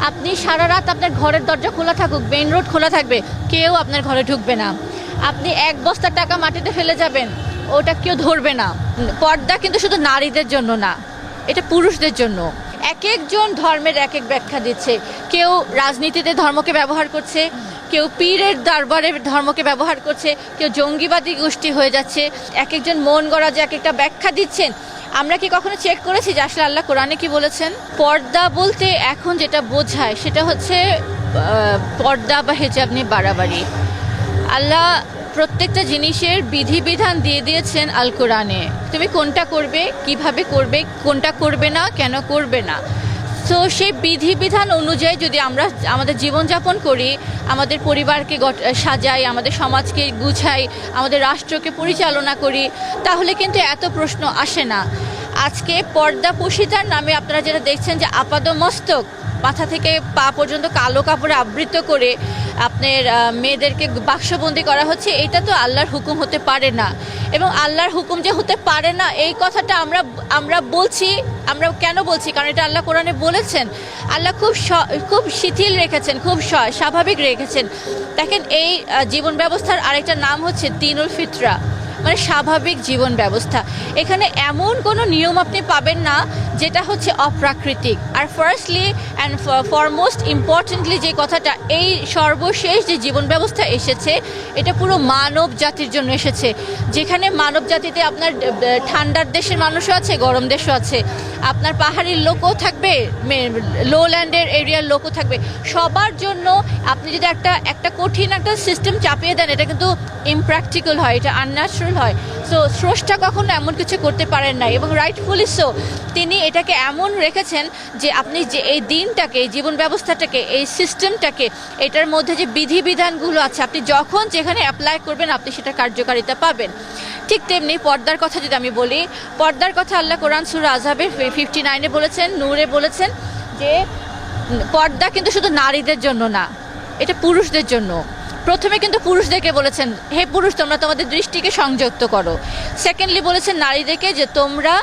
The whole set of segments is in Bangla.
আপনি সারা রাত আপনার ঘরের দরজা খোলা থাকুক, মেইন রোড খোলা থাকবে, কেউ আপনার ঘরে ঢুকবে না। আপনি এক বস্তা টাকা মাটিতে ফেলে যাবেন, ওটা কেউ ধরবে না। পর্দা কিন্তু শুধু নারীদের জন্য না, এটা পুরুষদের জন্য। এক একজন ধর্মের এক এক ব্যাখ্যা দিচ্ছে। কেউ রাজনীতিতে ধর্মকে ব্যবহার করছে, কেউ পীরের দরবারে ধর্মকে ব্যবহার করছে, কেউ জঙ্গিবাদী গোষ্ঠী হয়ে যাচ্ছে। এক একজন মন গড়া যে এক একটা ব্যাখ্যা দিচ্ছেন। আমরা কি কখনো চেক করেছি যে আসলে আল্লাহ কোরআনে কি বলেছেন? পর্দা বলতে এখন যেটা বোঝায় সেটা হচ্ছে পর্দা বা হেজাব নিয়ে বাড়াবাড়ি। আল্লাহ প্রত্যেকটা জিনিসের বিধিবিধান দিয়ে দিয়েছেন আল কোরআনে। তুমি কোনটা করবে, কিভাবে করবে, কোনটা করবে না, কেন করবে না। তো সেই বিধিবিধান অনুযায়ী যদি আমরা আমাদের জীবনযাপন করি, আমাদের পরিবারকে সাজাই, আমাদের সমাজকে গুছাই, আমাদের রাষ্ট্রকে পরিচালনা করি, তাহলে কিন্তু এত প্রশ্ন আসে না। আজকে পর্দা পশিতার নামে আপনারা যেটা দেখছেন যে আপাদমস্তক মাথা থেকে পা পর্যন্ত কালো কাপড়ে আবৃত করে আপনার মেয়েদেরকে বাক্সবন্দি করা হচ্ছে, এটা তো আল্লাহর হুকুম হতে পারে না। এবং আল্লাহর হুকুম যে হতে পারে না এই কথাটা আমরা বলছি। আমরা কেন বলছি? কারণ এটা আল্লাহ কোরআনে বলেছেন। আল্লাহ খুব শিথিল রেখেছেন, খুব স্বাভাবিক রেখেছেন। দেখেন, এই জীবন ব্যবস্থার আরেকটা নাম হচ্ছে দিনুল ফিতরা, মানে স্বাভাবিক জীবন ব্যবস্থা। এখানে এমন কোনো নিয়ম আপনি পাবেন না যেটা হচ্ছে অপ্রাকৃতিক। আর ফার্স্টলি অ্যান্ড ফরমোস্ট ইম্পর্টেন্টলি যে কথাটা, এই সর্বশেষ যে জীবন ব্যবস্থা এসেছে এটা পুরো মানব জাতির জন্য এসেছে। যেখানে মানব জাতিতে আপনার ঠান্ডার দেশের মানুষও আছে, গরম দেশও আছে, আপনার পাহাড়ির লোকও থাকবে, লোল্যান্ডের এরিয়ার লোকও থাকবে। সবার জন্য আপনি যদি একটা কঠিন একটা সিস্টেম চাপিয়ে দেন, এটা কিন্তু ইমপ্র্যাকটিক্যাল হয়, এটা আনন্যাচারাল হয়। সো স্রষ্টা কখনো এমন কিছু করতে পারেন না, এবং রাইটফুলি সো। তিনি এটাকে এমন রেখেছেন যে আপনি যে এই দিনটাকে, এই জীবন ব্যবস্থাটাকে, এই সিস্টেমটাকে, এটার মধ্যে যে বিধিবিধানগুলো আছে, আপনি যখন যেখানে অ্যাপ্লাই করবেন আপনি সেটা কার্যকারিতা পাবেন। ঠিক তেমনি পর্দার কথা যদি আমি বলি, পর্দার কথা আল্লাহ কোরআন সূরা আযহাবের 59-এ বলেছেন, নূরে বলেছেন যে পর্দা কিন্তু শুধু নারীদের জন্য না, এটা পুরুষদের জন্য। প্রথমে কিন্তু পুরুষদেরকে বলেছেন, হে পুরুষ তোমরা তোমাদের দৃষ্টিকে সংযুক্ত করো। সেকেন্ডলি বলেছেন নারীদেরকে যে তোমরা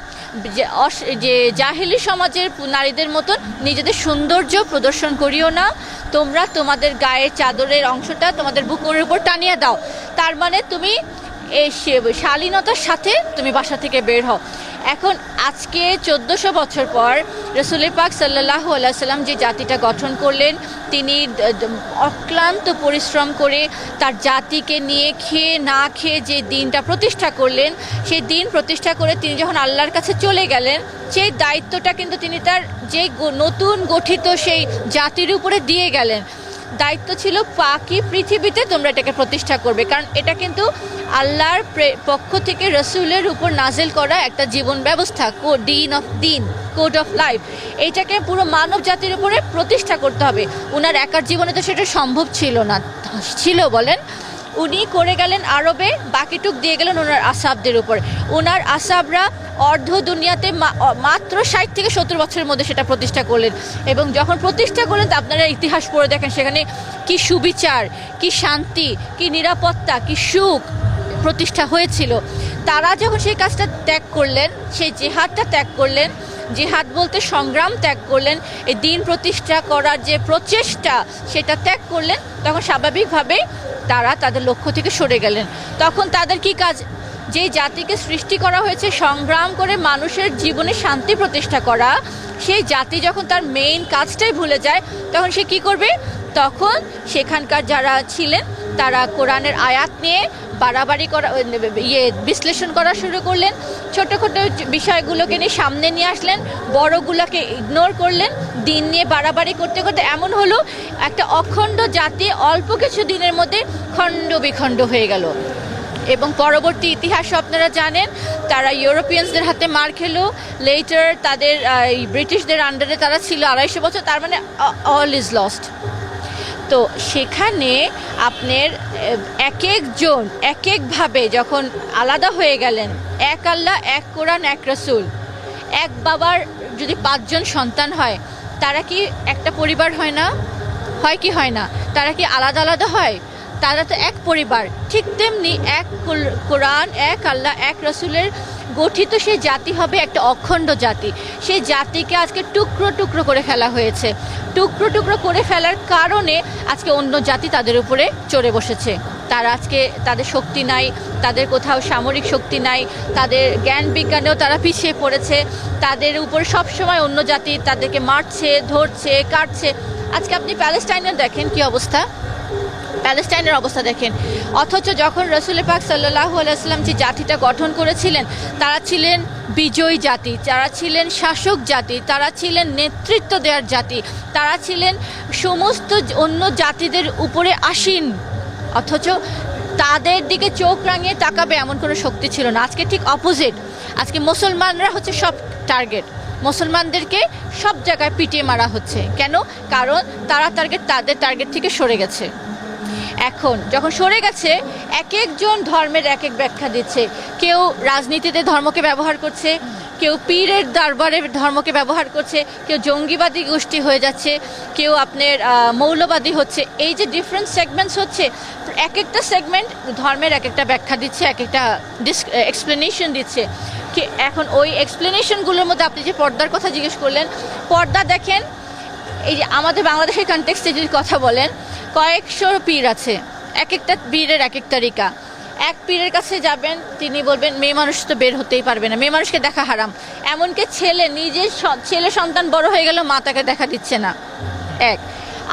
যে জাহেলি সমাজের নারীদের মতন নিজেদের সৌন্দর্য প্রদর্শন করিও না, তোমরা তোমাদের গায়ের চাদরের অংশটা তোমাদের বুকের উপর টানিয়ে দাও। তার মানে তুমি এই শালীনতার সাথে তুমি বাসা থেকে বের হও। এখন আজকে 1400 বছর পর রাসূল পাক সাল্লাল্লাহু আলাইহি সাল্লাম যে জাতিটা গঠন করলেন, তিনি অক্লান্ত পরিশ্রম করে তার জাতিকে নিয়ে খেয়ে না খেয়ে যে দিনটা প্রতিষ্ঠা করলেন, সেই দিন প্রতিষ্ঠা করে তিনি যখন আল্লাহর কাছে চলে গেলেন, সেই দায়িত্বটা কিন্তু তিনি তার যে নতুন গঠিত সেই জাতির উপরে দিয়ে গেলেন। দায়িত্ব ছিল পাকি পৃথিবীতে তোমরা এটাকে প্রতিষ্ঠা করবে, কারণ এটা কিন্তু আল্লাহর পক্ষ থেকে রসুলের উপর নাজেল করা একটা জীবন ব্যবস্থা, কোড অফ লাইফ। এইটাকে পুরো মানব জাতির উপরে প্রতিষ্ঠা করতে হবে। ওনার একার জীবনে তো সেটা সম্ভব ছিল না, ছিল বলেন? উনি করে গেলেন আরবে, বাকিটুক দিয়ে গেলেন ওনার আসাবদের উপর। ওনার আসাবরা অর্ধ দুনিয়াতে মাত্র 60 থেকে 70 বছরের মধ্যে সেটা প্রতিষ্ঠা করলেন। এবং যখন প্রতিষ্ঠা করলেন, তা আপনারা ইতিহাস পড়ে দেখেন সেখানে কি সুবিচার, কি শান্তি, কি নিরাপত্তা, কি সুখ প্রতিষ্ঠা হয়েছিল। তারা যখন সেই কাজটা ত্যাগ করলেন, সেই জিহাদটা ত্যাগ করলেন, জিহাদ বলতে সংগ্রাম ত্যাগ করলেন, এই দিন প্রতিষ্ঠা করার যে প্রচেষ্টা সেটা ত্যাগ করলেন, তখন স্বাভাবিকভাবে তারা তাদের লক্ষ্য থেকে সরে গেলেন। তখন তাদের কি কাজ? যে জাতিকে সৃষ্টি করা হয়েছে সংগ্রাম করে মানুষের জীবনে শান্তি প্রতিষ্ঠা করা, সেই জাতি যখন তার মেইন কাজটাই ভুলে যায়, তখন সে কি করবে? তখন সেখানকার যারা ছিলেন তারা কোরআনের আয়াত নিয়ে বাড়াবাড়ি করা, বিশ্লেষণ করা শুরু করলেন। ছোট ছোট বিষয়গুলোকে নিয়ে সামনে নিয়ে আসলেন, বড়গুলোকে ইগনোর করলেন। দিন নিয়ে বাড়াবাড়ি করতে করতে এমন হলো একটা অখণ্ড জাতি অল্প কিছু দিনের মধ্যে খণ্ড বিখণ্ড হয়ে গেল। এবং পরবর্তী ইতিহাস আপনারা জানেন, তারা ইউরোপিয়ানসদের হাতে মার খেলো। লেটার তাদের ব্রিটিশদের আন্ডারে তারা ছিল 250 বছর। তার মানে অল ইজ লস্ট। তো সেখানে আপনার এক একজন এক একভাবে যখন আলাদা হয়ে গেলেন, এক আল্লাহ, এক কোরআন, এক রসুল, এক বাবার যদি 5 জন সন্তান হয়, তারা কি একটা পরিবার হয় না? হয় কি হয় না? তারা কি আলাদা আলাদা হয়? তারা তো এক পরিবার। ঠিক তেমনি এক কোরআন, এক আল্লাহ, এক রসুলের গঠিত সেই জাতি হবে একটা অখণ্ড জাতি। সেই জাতিকে আজকে টুকরো টুকরো করে ফেলা হয়েছে। টুকরো টুকরো করে ফেলার কারণে আজকে অন্য জাতি তাদের উপরে চড়ে বসেছে। তারা আজকে তাদের শক্তি নাই, তাদের কোথাও সামরিক শক্তি নাই, তাদের জ্ঞান বিজ্ঞানেও তারা পিছিয়ে পড়েছে। তাদের উপর সবসময় অন্য জাতি তাদেরকে মারছে, ধরছে, কাটছে। আজকে আপনি প্যালেস্টাইনের দেখেন কি অবস্থা, প্যালেস্টাইনের অবস্থা দেখেন। অথচ যখন রসুল পাক সাল্লাল্লাহু আলাইহি ওয়াসাল্লাম যে জাতিটা গঠন করেছিলেন, তারা ছিলেন বিজয়ী জাতি, তারা ছিলেন শাসক জাতি, তারা ছিলেন নেতৃত্ব দেওয়ার জাতি, তারা ছিলেন সমস্ত অন্য জাতিদের উপরে আসীন। অথচ তাদের দিকে চোখ রাঙিয়ে তাকাবে এমন কোনো শক্তি ছিল না। আজকে ঠিক অপোজিট। আজকে মুসলমানরা হচ্ছে সব টার্গেট, মুসলমানদেরকে সব জায়গায় পিটিয়ে মারা হচ্ছে। কেন? কারণ তারা তাদের টার্গেট থেকে সরে গেছে। এখন যখন সরে গেছে, এক একজন ধর্মের এক এক ব্যাখ্যা দিচ্ছে। কেউ রাজনীতিতে ধর্মকে ব্যবহার করছে, কেউ পীরের দরবারে ধর্মকে ব্যবহার করছে, কেউ জঙ্গিবাদী গোষ্ঠী হয়ে যাচ্ছে, কেউ আপনার মৌলবাদী হচ্ছে। এই যে ডিফারেন্ট সেগমেন্টস হচ্ছে, এক একটা সেগমেন্ট ধর্মের এক একটা ব্যাখ্যা দিচ্ছে, এক একটা এক্সপ্লেনেশন দিচ্ছে। এখন ওই এক্সপ্লেনেশনগুলোর মধ্যে আপনি যে পর্দার কথা জিজ্ঞেস করলেন, পর্দা দেখেন, এই যে আমাদের বাংলাদেশের কনটেক্সটে যদি কথা বলেন, কয়েকশো পীর আছে, এক একটা পীরের এক এক তরিকা। এক পীরের কাছে যাবেন, তিনি বলবেন মেয়ে মানুষ তো বের হতেই পারবে না, মেয়ে মানুষকে দেখা হারাম। এমনকি নিজের ছেলে সন্তান বড় হয়ে গেল, মা তাকে দেখা দিচ্ছে না।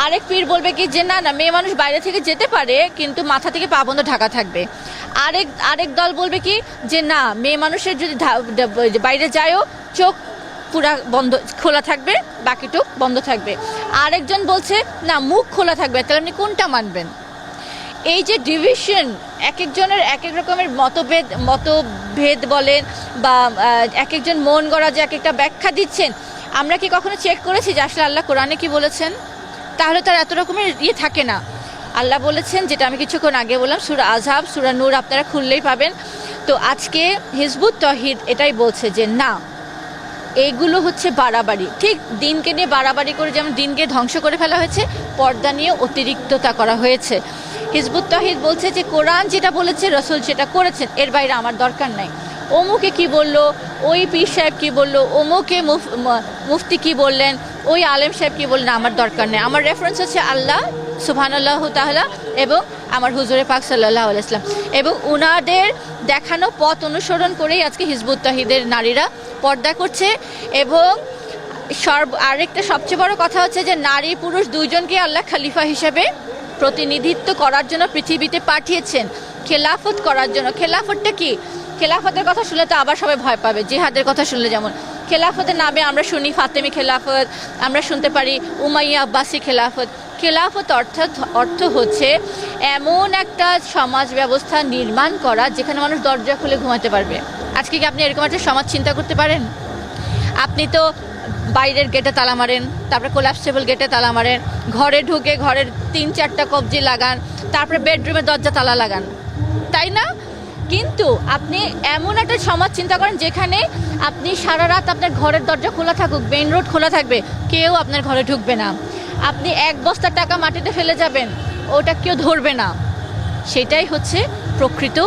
আরেক পীর বলবে কি যে না না, মেয়ে মানুষ বাইরে থেকে যেতে পারে, কিন্তু মাথা থেকে পা বন্ধ ঢাকা থাকবে। আরেক দল বলবে কি যে না, মেয়ে মানুষের যদি বাইরে যায়ও চোখ পুরা বন্ধ খোলা থাকবে, বাকিটুক বন্ধ থাকবে। আরেকজন বলছে না, মুখ খোলা থাকবে। তাহলে আপনি কোনটা মানবেন? এই যে ডিভিশন, এক একজনের এক এক রকমের মতভেদ বলেন বা এক একজন মন গড়া যে এক একটা ব্যাখ্যা দিচ্ছেন, আমরা কি কখনো চেক করেছি যে আসলে আল্লাহ কোরআনে কি বলেছেন? তাহলে তার এত রকমের থাকে না। আল্লাহ বলেছেন, যেটা আমি কিছুক্ষণ আগে বললাম, সূরা আযহাব, সূরা নূর আপনারা খুললেই পাবেন। তো আজকে হিজবুত তৌহিদ এটাই বলছে যে না, এইগুলো হচ্ছে বাড়াবাড়ি। ঠিক দিনকে নিয়ে বাড়াবাড়ি করে যেমন দিনকে ধ্বংস করে ফেলা হয়েছে, পর্দা নিয়ে অতিরিক্ততা করা হয়েছে। হিজবুত তৌহিদ বলছে যে কোরআন যেটা বলেছে, রসুল যেটা করেছেন, এর বাইরে আমার দরকার নাই। অমুকে কি বললো, ওই পীর সাহেব কি বললো, অমুকে মুফতি কি বললেন, ওই আলেম সাহেব কি বললেন, আমার দরকার নেই। আমার রেফারেন্স হচ্ছে আল্লাহ সুবহানাল্লাহু তাআলা এবং আমার হুজুরে পাক সাল্লাল্লাহু আলাইহি ওয়াসাল্লাম, এবং উনাদের দেখানো পথ অনুসরণ করেই আজকে হিজবুত তৌহিদের নারীরা পর্দা করছে। এবং আরেকটা সবচেয়ে বড় কথা হচ্ছে যে নারী পুরুষ দুইজনকে আল্লাহ খলিফা হিসেবে প্রতিনিধিত্ব করার জন্য পৃথিবীতে পাঠিয়েছেন, খেলাফত করার জন্য। খেলাফতটা কি? খেলাফতের কথা শুনলে তো আবার সবাই ভয় পাবে। জিহাদের কথা শুনলে যেমন খেলাফতের নামে আমরা শুনি ফাতেমি খেলাফত, আমরা শুনতে পারি উমাইয়া আব্বাসি খেলাফত। খেলাফত অর্থ হচ্ছে এমন একটা সমাজ ব্যবস্থা নির্মাণ করা যেখানে মানুষ দরজা খুলে ঘুমাতে পারবে। আজকে কি আপনি এরকম একটা সমাজ চিন্তা করতে পারেন? আপনি তো বাইরের গেটে তালা মারেন, তারপরে কোলাপসেবল গেটে তালা মারেন, ঘরে ঢুকে ঘরের 3-4টা কবজি লাগান, তারপরে বেডরুমে দরজা তালা লাগান, তাই না? কিন্তু আপনি এমন একটা সমাজ চিন্তা করেন যেখানে আপনি সারা রাত আপনার ঘরের দরজা খোলা থাকুক, মেইন রোড খোলা থাকবে, কেউ আপনার ঘরে ঢুকবে না। আপনি 1 বস্তা টাকা মাটিতে ফেলে যাবেন, ওটা কেউ ধরবে না। সেটাই হচ্ছে প্রকৃত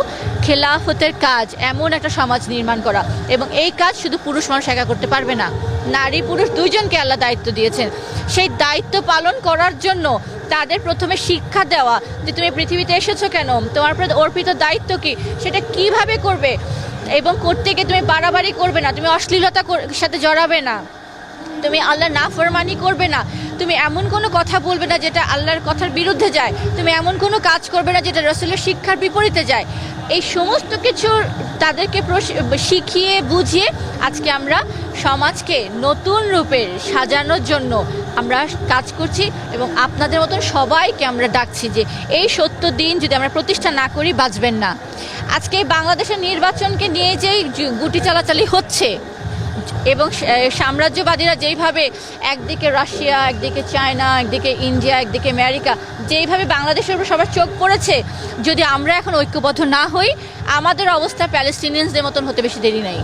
খেলাফতের কাজ, এমন একটা সমাজ নির্মাণ করা। এবং এই কাজ শুধু পুরুষ মানুষ একা করতে পারবে না, নারী পুরুষ দুইজনকে আল্লাহ দায়িত্ব দিয়েছেন। সেই দায়িত্ব পালন করার জন্য তাদের প্রথমে শিক্ষা দেওয়া যে তুমি পৃথিবীতে এসেছো কেন, তোমার প্রতি অর্পিত দায়িত্ব কি, সেটা কিভাবে করবে, এবং করতে গিয়ে তুমি বাড়াবাড়ি করবে না, তুমি অশ্লীলতার সাথে জড়াবে না, তুমি আল্লাহর নাফরমানি করবে না, তুমি এমন কোনো কথা বলবে না যেটা আল্লাহর কথার বিরুদ্ধে যায়, তুমি এমন কোনো কাজ করবে না যেটা রাসূলের শিক্ষার বিপরীতে যায়। এই সমস্ত কিছু তাদেরকে শিখিয়ে বুঝিয়ে আজকে আমরা সমাজকে নতুন রূপে সাজানোর জন্য আমরা কাজ করছি, এবং আপনাদের মতন সবাইকে আমরা ডাকছি যে এই সত্য দিন যদি আমরা প্রতিষ্ঠা না করি বাঁচবেন না। আজকে বাংলাদেশের নির্বাচনকে নিয়ে যেই গুটি চালাচালি হচ্ছে, এবং সাম্রাজ্যবাদীরা যেইভাবে একদিকে রাশিয়া, একদিকে চায়না, একদিকে ইন্ডিয়া, একদিকে আমেরিকা, যেইভাবে বাংলাদেশের উপর সবার চোখ পড়েছে, যদি আমরা এখন ঐক্যবদ্ধ না হই, আমাদের অবস্থা প্যালেস্টিনিয়ানসদের মতন হতে বেশি দেরি নাই।